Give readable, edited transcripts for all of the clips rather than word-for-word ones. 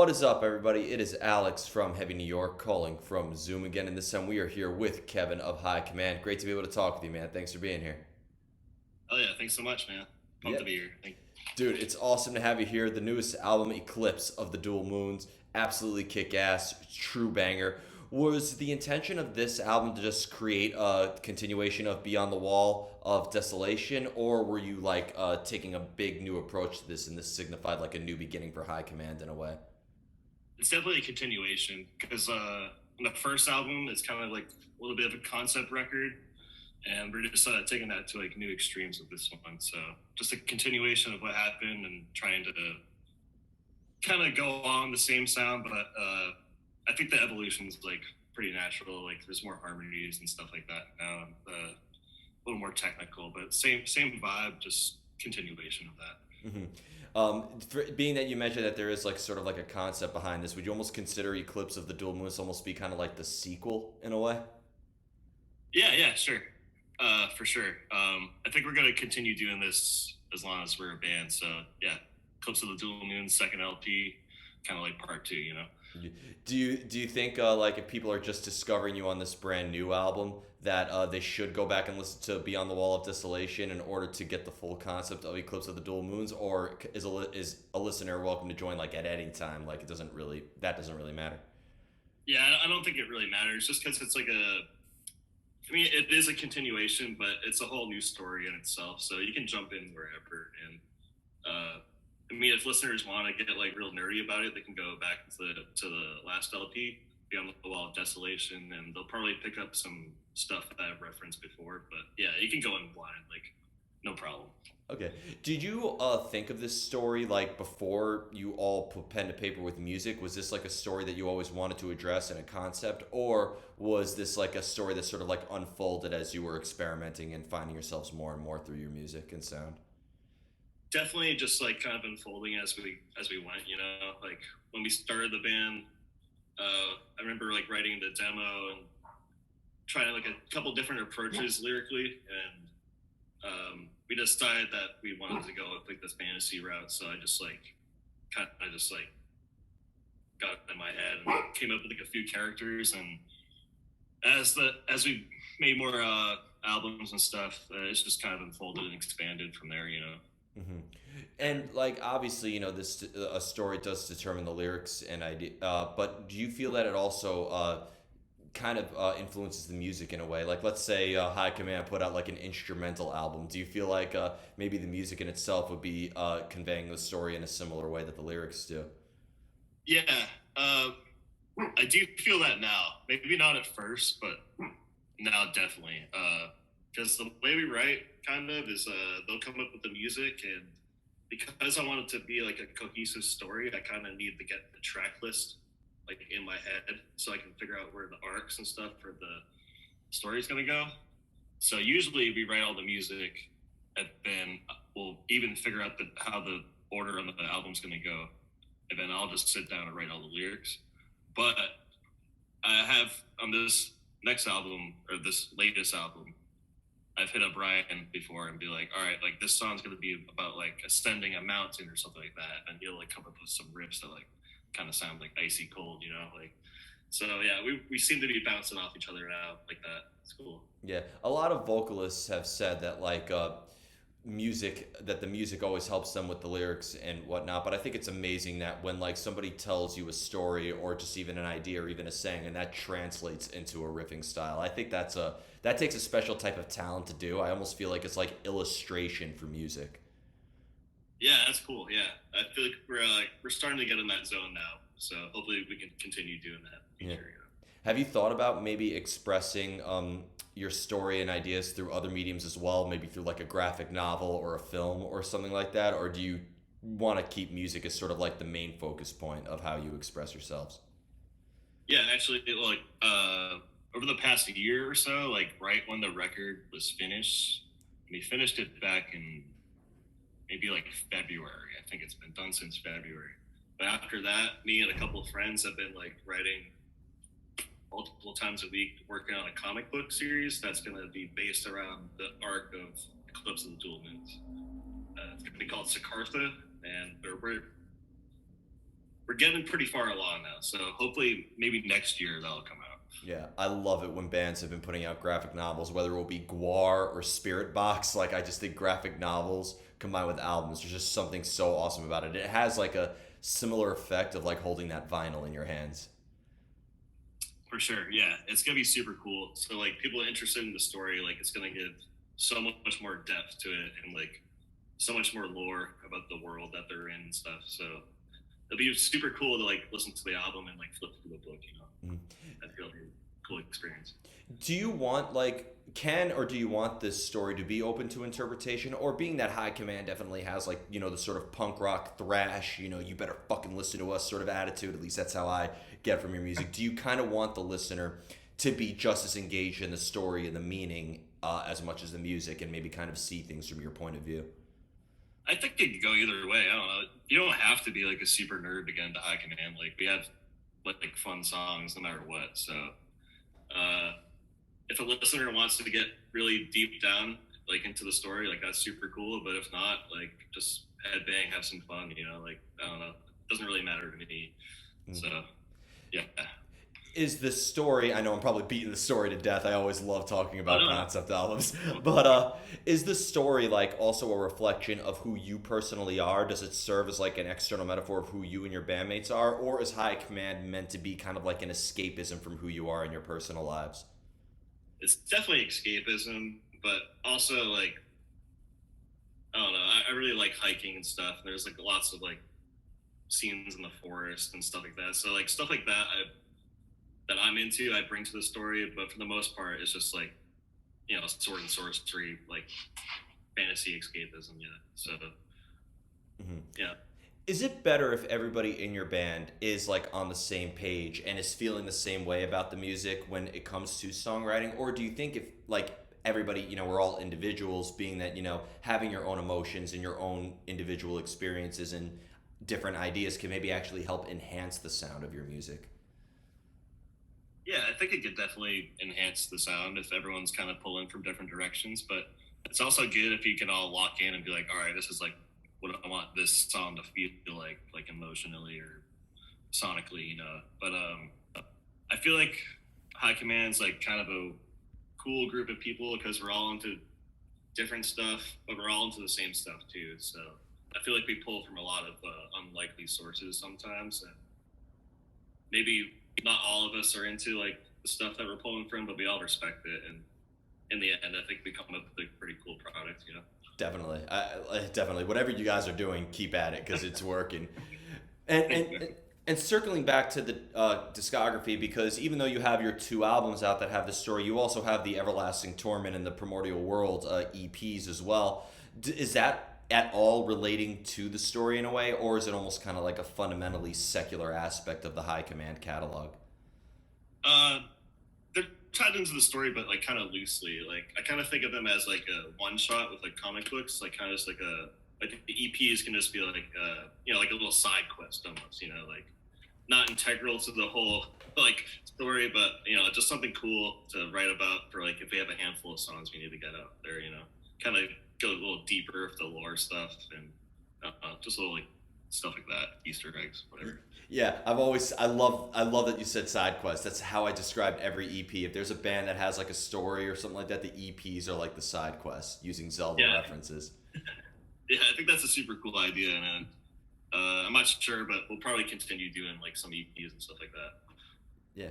What is up, everybody? It is Alex from Heavy New York calling from Zoom again, and this time we are here with Kevin of High Command. Great to be able to talk with you, man. Thanks for being here. Oh yeah, thanks so much, man. Pumped Yeah, to be here. Thank dude, it's awesome to have you here. The newest album, Eclipse of the Dual Moons, absolutely kick ass, true banger. Was the intention of this album to just create a continuation of Beyond the Wall of Desolation, or were you like taking a big new approach to this and this signified like a new beginning for High Command in a way? It's definitely a continuation because on the first album, it's kind of like a little bit of a concept record, and we're just taking that to like new extremes with this one. So just a continuation of what happened and trying to kind of go on the same sound, but I think the evolution is like pretty natural. Like there's more harmonies and stuff like that now, a little more technical, but same vibe, just continuation of that. hmm being that you mentioned that there is like sort of like a concept behind this, would you almost consider Eclipse of the Dual Moons almost be kind of like the sequel in a way? Yeah, yeah, sure. For sure. I think we're gonna continue doing this as long as we're a band. So yeah, Clips of the Dual Moon, second LP, kind of like part two. You know. Do you think like if people are just discovering you on this brand new album that they should go back and listen to Beyond the Wall of Desolation in order to get the full concept of Eclipse of the Dual Moons, or is a listener welcome to join like at any time? Like that doesn't really matter. Yeah, I don't think it really matters, just because it's like a. I mean, it is a continuation, but it's a whole new story in itself. So you can jump in wherever. And I mean, if listeners want to get like real nerdy about it, they can go back to the last LP, Beyond the Wall of Desolation, and they'll probably pick up some stuff that I've referenced before. But yeah, you can go in blind, like no problem. Okay. Did you think of this story like before you all put pen to paper with music? Was this like a story that you always wanted to address in a concept, or was this like a story that sort of like unfolded as you were experimenting and finding yourselves more and more through your music and sound? Definitely just like kind of unfolding as we went. You know, like when we started the band, I remember like writing the demo and trying like a couple different approaches lyrically, and we decided that we wanted to go with like this fantasy route. So I just like got it in my head and came up with like a few characters. And as we made more albums and stuff, it's just kind of unfolded and expanded from there. You know. hmm And like obviously, this a story does determine the lyrics and idea. But do you feel that it also kind of influences the music in a way? Like, let's say High Command put out like an instrumental album. Do you feel like maybe the music in itself would be conveying the story in a similar way that the lyrics do? Yeah, uh, I do feel that now. Maybe not at first, but now definitely. Because the way we write, kind of, is they'll come up with the music, and because I want it to be like a cohesive story, I kind of need to get the track list like in my head so I can figure out where the arcs and stuff for the story's gonna go. So usually we write all the music, and then we'll even figure out how the order on the album's gonna go, and then I'll just sit down and write all the lyrics. But I have on this next album or this latest album, I've hit up Ryan before and be like, all right, like this song's gonna be about like ascending a mountain or something like that, and he'll like come up with some riffs that like kind of sound like icy cold, you know, like. So yeah, we seem to be bouncing off each other now like that. It's cool. Yeah, a lot of vocalists have said that like the music always helps them with the lyrics and whatnot. But I think it's amazing that when like somebody tells you a story or just even an idea or even a saying, and that translates into a riffing style. I think that takes a special type of talent to do. I almost feel like it's like illustration for music. Yeah, that's cool. Yeah, I feel like we're starting to get in that zone now. So hopefully we can continue doing that in the Yeah. future. You know? Have you thought about maybe expressing your story and ideas through other mediums as well? Maybe through like a graphic novel or a film or something like that? Or do you want to keep music as sort of like the main focus point of how you express yourselves? Yeah, actually, like over the past year or so, like right when the record was finished, we finished it back in maybe like February. I think it's been done since February. But after that, me and a couple of friends have been like writing multiple times a week, working on a comic book series that's going to be based around the arc of Eclipse of the Dual Moons. It's going to be called Sakartha, and we're we're getting pretty far along now. So hopefully, maybe next year that'll come out. Yeah, I love it when bands have been putting out graphic novels, whether it will be Guar or Spirit Box. Like, I just think graphic novels combined with albums, there's just something so awesome about it. It has like a similar effect of like holding that vinyl in your hands. For sure, yeah, it's gonna be super cool. So like people interested in the story, like it's gonna give so much more depth to it and like so much more lore about the world that they're in and stuff. So it'll be super cool to like listen to the album and like flip through the book. Mhm. I feel like a cool experience. Do you want like can or do you want this story to be open to interpretation, or being that High Command definitely has like the sort of punk rock thrash, you better fucking listen to us sort of attitude, at least that's how I get from your music. Do you kind of want the listener to be just as engaged in the story and the meaning as much as the music, and maybe kind of see things from your point of view? I think it could go either way. I don't know. You don't have to be like a super nerd to get into High Command. Like we have like fun songs no matter what. So uh, if a listener wants to get really deep down like into the story, like that's super cool. But if not, like just headbang, have some fun. Like I don't know. It doesn't really matter to me. So yeah. Is the story, I know I'm probably beating the story to death, I always love talking Oh about no. concept albums, but is the story like also a reflection of who you personally are? Does it serve as like an external metaphor of who you and your bandmates are, or is High Command meant to be kind of like an escapism from who you are in your personal lives? It's definitely escapism, but also like I don't know. I really like hiking and stuff. There's like lots of like scenes in the forest and stuff like that. So like stuff like that I'm into, I bring to the story. But for the most part, it's just like sword and sorcery, like fantasy escapism. Yeah. So Mhm. yeah. Is it better if everybody in your band is like on the same page and is feeling the same way about the music when it comes to songwriting, or do you think if like everybody, we're all individuals, being that having your own emotions and your own individual experiences and different ideas can maybe actually help enhance the sound of your music? Yeah, I think it could definitely enhance the sound if everyone's kind of pulling from different directions. But it's also good if you can all lock in and be like, all right, this is like what I want this song to feel like emotionally or sonically. But I feel like High Command's like kind of a cool group of people because we're all into different stuff, but we're all into the same stuff too. So I feel like we pull from a lot of unlikely sources sometimes, and maybe not all of us are into like the stuff that we're pulling from, but we all respect it. And in the end, I think we come up with a pretty cool product. Definitely, definitely. Whatever you guys are doing, keep at it because it's working. And circling back to the discography, because even though you have your two albums out that have the story, you also have the Everlasting Torment and the Primordial World EPs as well. Is that at all relating to the story in a way, or is it almost kind of like a fundamentally secular aspect of the High Command catalog? uh, they're tied into the story, but like kind of loosely. Like I kind of think of them as like a one shot with like comic books, like kind of just like a like the EPs can just be like like a little side quest almost. Like not integral to the whole like story, but just something cool to write about for like if we have a handful of songs we need to get out there. Kind of go a little deeper with the lore stuff and just a little like stuff like that, Easter eggs, whatever. Yeah, I love that you said side quest. That's how I describe every EP. If there's a band that has like a story or something like that, the EPs are like the side quests using Zelda Yeah, references. yeah, I think that's a super cool idea, and I'm not sure, but we'll probably continue doing like some EPs and stuff like that. Yeah.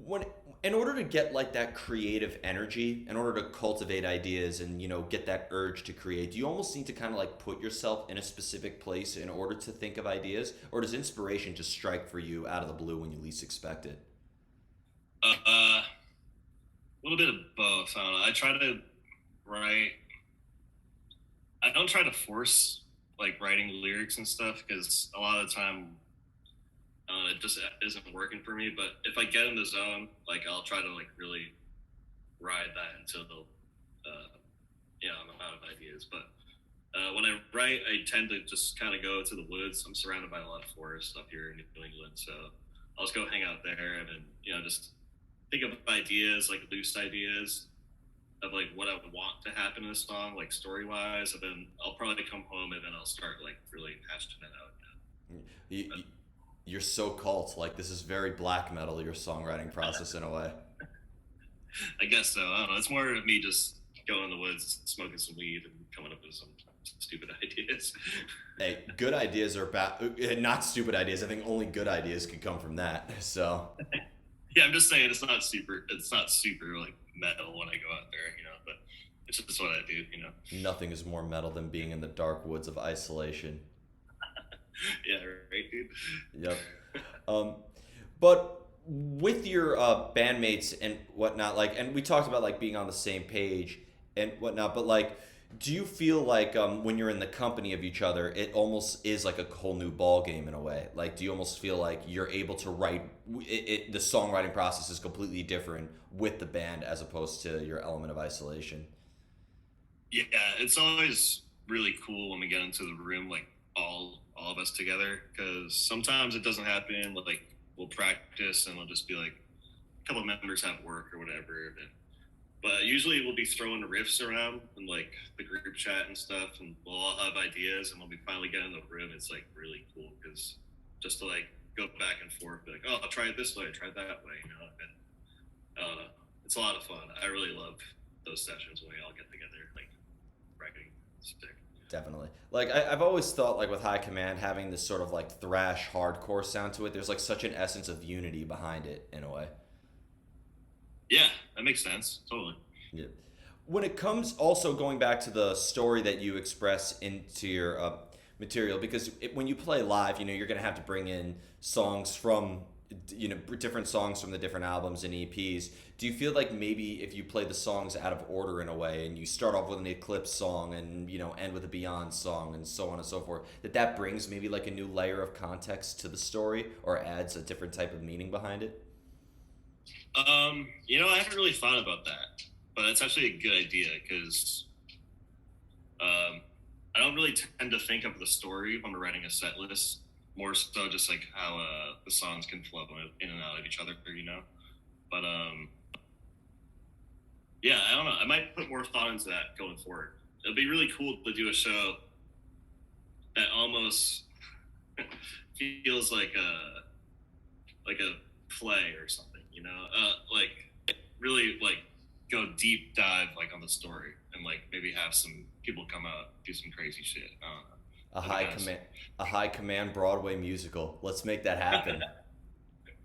When in order to get like that creative energy, in order to cultivate ideas and get that urge to create, do you almost need to kind of like put yourself in a specific place in order to think of ideas, or does inspiration just strike for you out of the blue when you least expect it? A little bit of both. I don't know. I try to write. I don't try to force like writing lyrics and stuff because a lot of the time it just isn't working for me. But if I get in the zone, like I'll try to like really ride that until I'm out of ideas. But when I write, I tend to just kind of go to the woods. I'm surrounded by a lot of forests up here in New England, so I'll just go hang out there and then just think of ideas, like loose ideas of like what I would want to happen in a song, like story wise, and then I'll probably come home and then I'll start like really hashing it out. You, But, You're so cult. Like this is very black metal. Your songwriting process in a way. I guess so. I don't know. It's more of me just going in the woods, smoking some weed, and coming up with some stupid ideas. Hey, good ideas are bad. Not stupid ideas. I think only good ideas can come from that. So Yeah, I'm just saying it's not super. It's not super like metal when I go out there, but it's just what I do. nothing is more metal than being in the dark woods of isolation. Yeah, right, dude. Yep. Um, but with your bandmates and whatnot, like, and we talked about like being on the same page and whatnot, but like, do you feel like when you're in the company of each other, it almost is like a whole new ball game in a way? Like, do you almost feel like you're able to write the songwriting process is completely different with the band as opposed to your element of isolation? Yeah, it's always really cool when we get into the room, like all of us together, because sometimes it doesn't happen. Like we'll practice and we'll just be like a couple of members have work or whatever, but usually we'll be throwing the riffs around in like the group chat and stuff, and we'll all have ideas. And when we finally get in the room, it's like really cool because just to like go back and forth, be like, oh, I'll try it this way, try it that way, and it's a lot of fun. I really love those sessions when we all get together, like writing stick. Definitely. Like I've always thought, like with High Command having this sort of like thrash hardcore sound to it, there's like such an essence of unity behind it in a way. Yeah, that makes sense. Totally. Yeah. When it comes also going back to the story that you express into your material, because when you play live, you're going to have to bring in songs from, different songs from the different albums and EPs. Do you feel like maybe if you play the songs out of order in a way and you start off with an Eclipse song and, end with a Beyond song and so on and so forth, that brings maybe like a new layer of context to the story or adds a different type of meaning behind it? I haven't really thought about that, but it's actually a good idea because I don't really tend to think of the story when we're writing a set list. More so, just like how the songs can flow in and out of each other, But yeah, I don't know. I might put more thought into that going forward. It'd be really cool to do a show that almost feels like a play or something, like really like go deep dive like on the story and like maybe have some people come out do some crazy shit. I don't know. A That'd be high kind of command, a high command Broadway musical. Let's make that happen.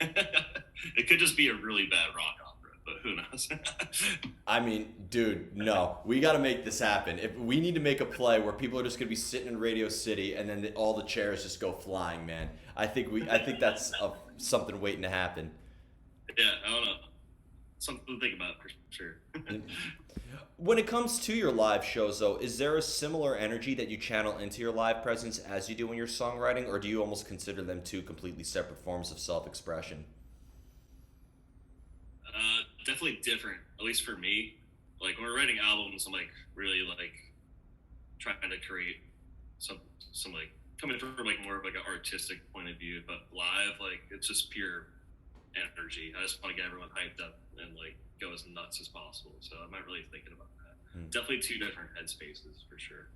it could just be a really bad rock opera, but who knows? I mean, dude, no, we got to make this happen. If we need to make a play where people are just gonna be sitting in Radio City and then all the chairs just go flying, man. I think that's something waiting to happen. Yeah, I don't know. Something to think about for sure. When it comes to your live shows, though, is there a similar energy that you channel into your live presence as you do in your songwriting, or do you almost consider them two completely separate forms of self-expression? Definitely different, at least for me. Like when we're writing albums, I'm like really like trying to create some like coming from like more of like an artistic point of view, but live like it's just pure energy. I just want to get everyone hyped up and like go as nuts as possible. So I'm not really thinking about that. Definitely two different headspaces for sure.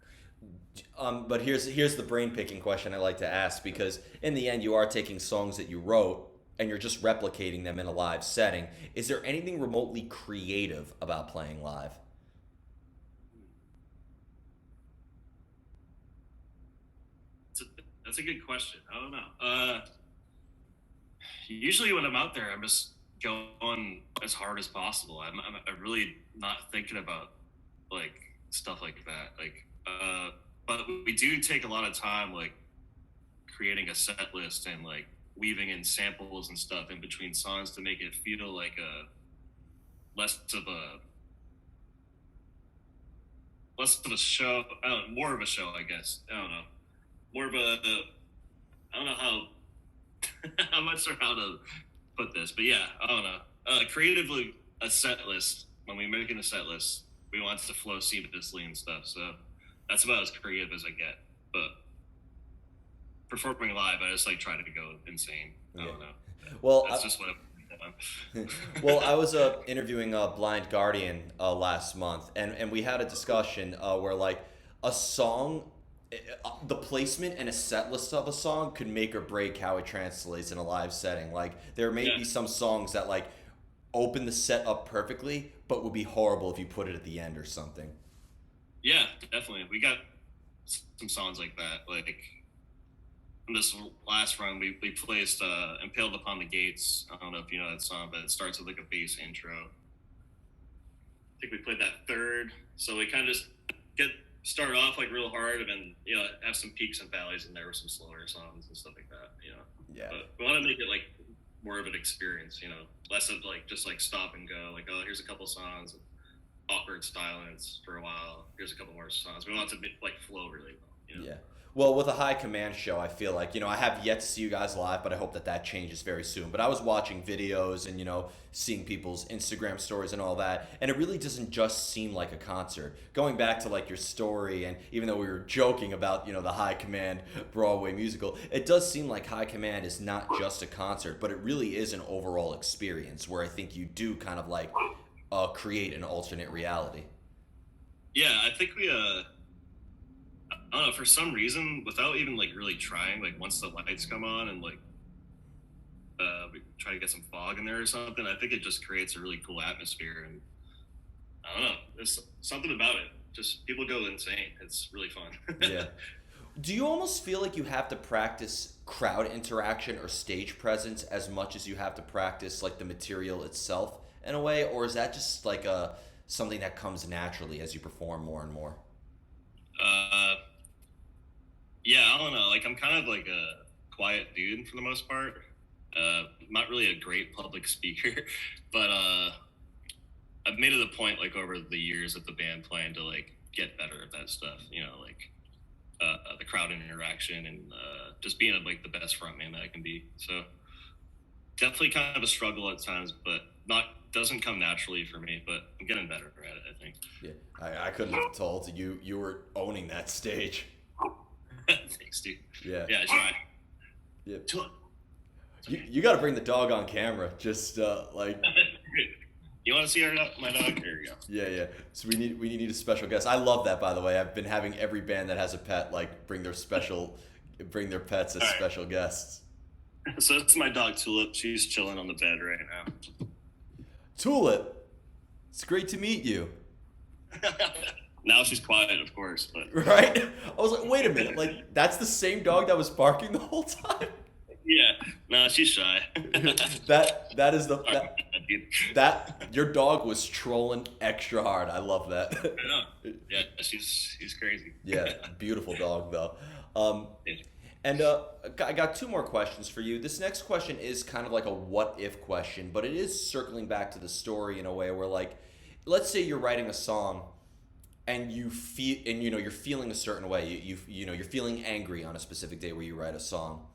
But here's the brain picking question I like to ask, because in the end you are taking songs that you wrote and you're just replicating them in a live setting. Is there anything remotely creative about playing live? That's a good question. I don't know. Usually when I'm out there, I'm just going as hard as possible. I'm really not thinking about like stuff like that. But we do take a lot of time like creating a set list and like weaving in samples and stuff in between songs to make it feel like a less of a less of a show, more of a show, I guess. I don't know, more of a I don't know how I'm not sure how to put this, but yeah, I don't know. Creatively, a set list. When we make a set list, we want it to flow seamlessly and stuff. So that's about as creative as I get. But performing live, I just like try to go insane. I don't know. Well, That's just what I'm. well, I was interviewing Blind Guardian last month, and we had a discussion where like a song the placement and a set list of a song could make or break how it translates in a live setting. Like there may Yeah, be some songs that like open the set up perfectly, but would be horrible if you put it at the end or something. yeah, definitely. We got some songs like that. Like in this last run, we placed "Impaled Upon the Gates." I don't know if you know that song, but it starts with like a bass intro. I think we played that third, so we kind of just get start off like real hard, and then have some peaks and valleys in there with some slower songs and stuff like that. Yeah. But we want to make it like more of an experience. Less of like just like stop and go. Like, oh, here's a couple songs, awkward silence for a while. Here's a couple more songs. We want it to like flow really well. Yeah. Well, with a high command show, I feel like, I have yet to see you guys live, but I hope that that changes very soon. But I was watching videos and, seeing people's Instagram stories and all that, and it really doesn't just seem like a concert. Going back to like your story, and even though we were joking about, the high command Broadway musical, it does seem like high command is not just a concert, but it really is an overall experience where I think you do kind of like create an alternate reality. Yeah, I think we I don't know, for some reason, without even like really trying, like once the lights come on and like we try to get some fog in there or something, I think it just creates a really cool atmosphere. And I don't know, there's something about it. Just people go insane. It's really fun. Yeah. Do you almost feel like you have to practice crowd interaction or stage presence as much as you have to practice like the material itself in a way, or is that just like a something that comes naturally as you perform more and more? uh, yeah, I don't know. Like I'm kind of like a quiet dude for the most part. Not really a great public speaker, but I've made it a point like over the years of the band playing to like get better at that stuff. Like the crowd interaction and just being like the best frontman that I can be. So definitely kind of a struggle at times, but not doesn't come naturally for me. But I'm getting better at it, I think. Yeah, I couldn't have told you were owning that stage. Thanks, dude. Yeah, Yeah, I try. yeah. To it. You got to bring the dog on camera. Just like You want to see my dog? There you go. yeah. So we need a special guest. I love that, by the way. I've been having every band that has a pet like bring their pets as All right. special guests. So it's my dog Tulip. She's chilling on the bed right now. Tulip, it's great to meet you. Now she's quiet, of course, but Right? I was like, wait a minute, like that's the same dog that was barking the whole time. yeah, no, she's shy. That is the Sorry, dude. that your dog was trolling extra hard. I love that. I know. Yeah, she's crazy. Yeah, beautiful dog though. Yeah. And I got two more questions for you. This next question is kind of like a what if question, but it is circling back to the story in a way where like, let's say you're writing a song and you feel and you're feeling a certain way. You're feeling angry on a specific day where you write a song.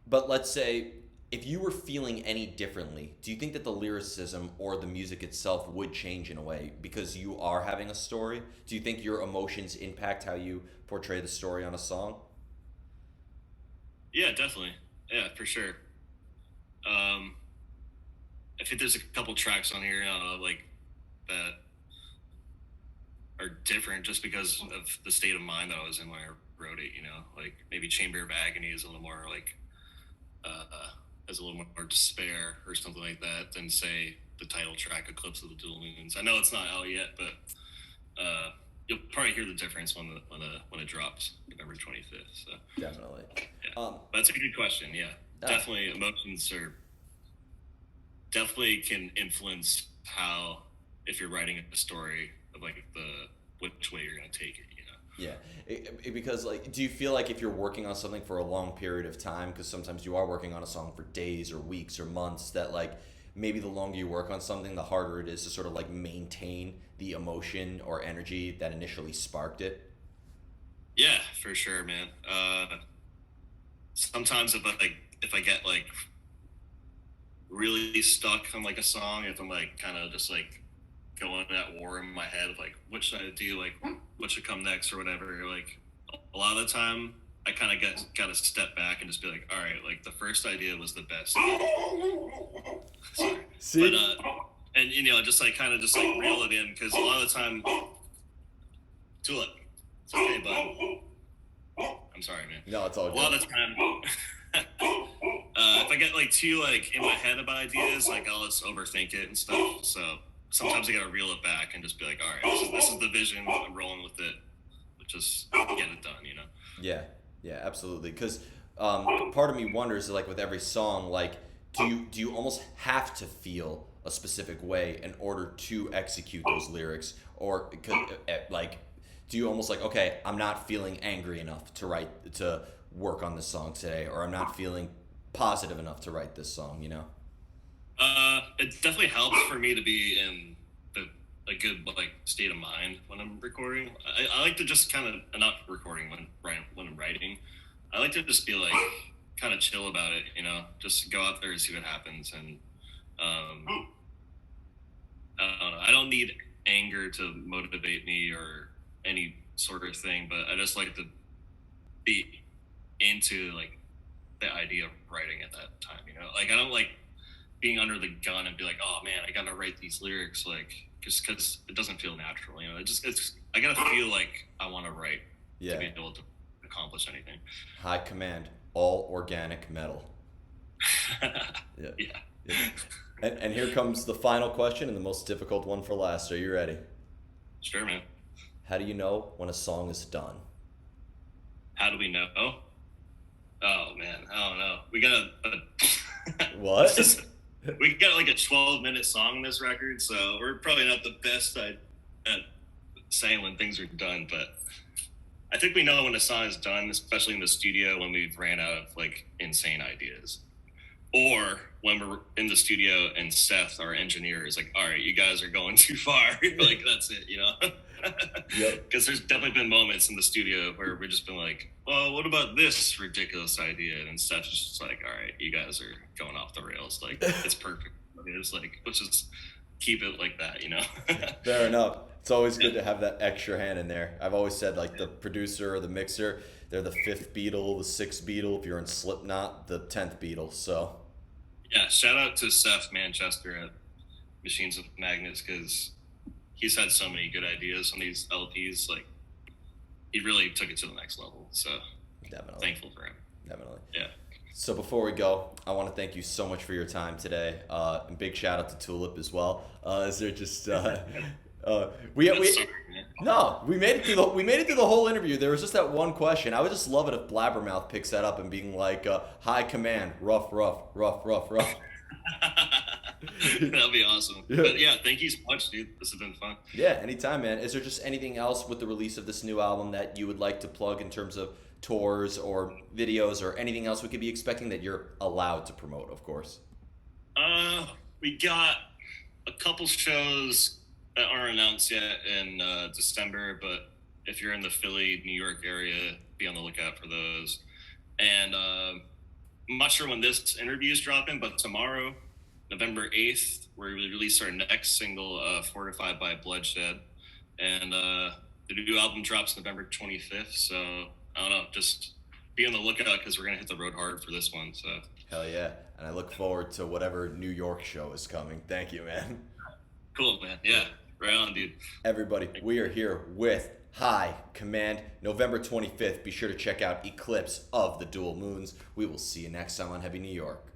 But let's say if you were feeling any differently, do you think that the lyricism or the music itself would change in a way because you are having a story? Do you think your emotions impact how you portray the story on a song? Yeah, definitely. Yeah, for sure. Um, I think there's a couple tracks on here like that are different just because of the state of mind that I was in when I wrote it. Like maybe Chamber of Agony is a little more like has a little more despair or something like that than say the title track Eclipse of the Dual Moons. I know it's not out yet, but you'll probably hear the difference when it drops November 25th. So Definitely. yeah, that's a good question. Yeah, definitely emotions are definitely can influence how if you're writing a story of like the which way you're gonna take it. Yeah, because like, do you feel like if you're working on something for a long period of time, because sometimes you are working on a song for days or weeks or months, that like maybe the longer you work on something, the harder it is to sort of like maintain the emotion or energy that initially sparked it? Yeah, for sure, man. Sometimes if I get like really stuck on like a song, if I'm like kind of just like going at war in my head of like what should I do, like what should come next or whatever, like a lot of the time I kind of got to step back and just be like, all right, like the first idea was the best. Sorry. See? But and just like kind of just like reel it in because a lot of the time, Tulip, it's okay, bud. I'm sorry, man. No, it's all A good. lot of the time, if I get like too like in my head about ideas, like I'll just overthink it and stuff. So sometimes I gotta reel it back and just be like, all right, this is the vision. I'm rolling with it. But just get it done, you know. Yeah, yeah, absolutely. Because part of me wonders, like with every song, like do you almost have to feel a specific way in order to execute those lyrics, or like do you almost like, okay, I'm not feeling angry enough to work on this song today, or I'm not feeling positive enough to write this song, you know? It definitely helps for me to be in a good like state of mind when I'm recording. I like to just kind of not recording when I'm writing. I like to just be like kind of chill about it, you know, just go out there and see what happens. And I don't know. I don't need anger to motivate me or any sort of thing, but I just like to be into like the idea of writing at that time, you know. Like I don't like being under the gun and be like, oh man, I gotta write these lyrics, like just because it doesn't feel natural, you know. It's I gotta feel like I want to write to Yeah. be able to accomplish anything. High command, all organic metal. Yeah. Yeah. Yeah. And here comes the final question and the most difficult one for last. Are you ready? Sure, man. How do you know when a song is done? How do we know? Oh man, I don't know. We got What? we got like a 12-minute song in this record, so we're probably not the best at saying when things are done, but I think we know when a song is done, especially in the studio when we've ran out of like insane ideas. Or when we're in the studio and Seth, our engineer, is like, all right, you guys are going too far. Like, that's it, you know? Yep. Because there's definitely been moments in the studio where we've just been like, well, what about this ridiculous idea? And Seth's just like, all right, you guys are going off the rails. Like, it's perfect. It's like, let's just keep it like that, you know? Fair enough. It's always good to have that extra hand in there. I've always said, like, the producer or the mixer, they're the fifth Beatle, the sixth Beatle. If you're in Slipknot, the 10th Beatle. So, Yeah, shout out to Seth Manchester at Machines of Magnets because he's had so many good ideas on these LPs. Like, he really took it to the next level. So, definitely. thankful for him. Definitely. Yeah. So before we go, I want to thank you so much for your time today. And big shout out to Tulip as well. Is there just we Sorry, man. no, we made it through the whole interview. There was just that one question. I would just love it if Blabbermouth picks that up and being like, high command, rough, rough, rough, rough, rough. That'd be awesome. Yeah. But yeah, thank you so much, dude. This has been fun. Yeah, anytime, man. Is there just anything else with the release of this new album that you would like to plug in terms of tours or videos or anything else we could be expecting that you're allowed to promote, of course? We got a couple shows that aren't announced yet in December, but if you're in the Philly, New York area, be on the lookout for those. And I'm not sure when this interview is dropping, but tomorrow, November 8th, we release our next single, Fortified by Bloodshed. And the new album drops November 25th. So, I don't know, just be on the lookout because we're going to hit the road hard for this one. So, Hell yeah. And I look forward to whatever New York show is coming. Thank you, man. cool, man. Yeah, right on, dude. Everybody, we are here with High Command, November 25th. Be sure to check out Eclipse of the Dual Moons. We will see you next time on Heavy New York.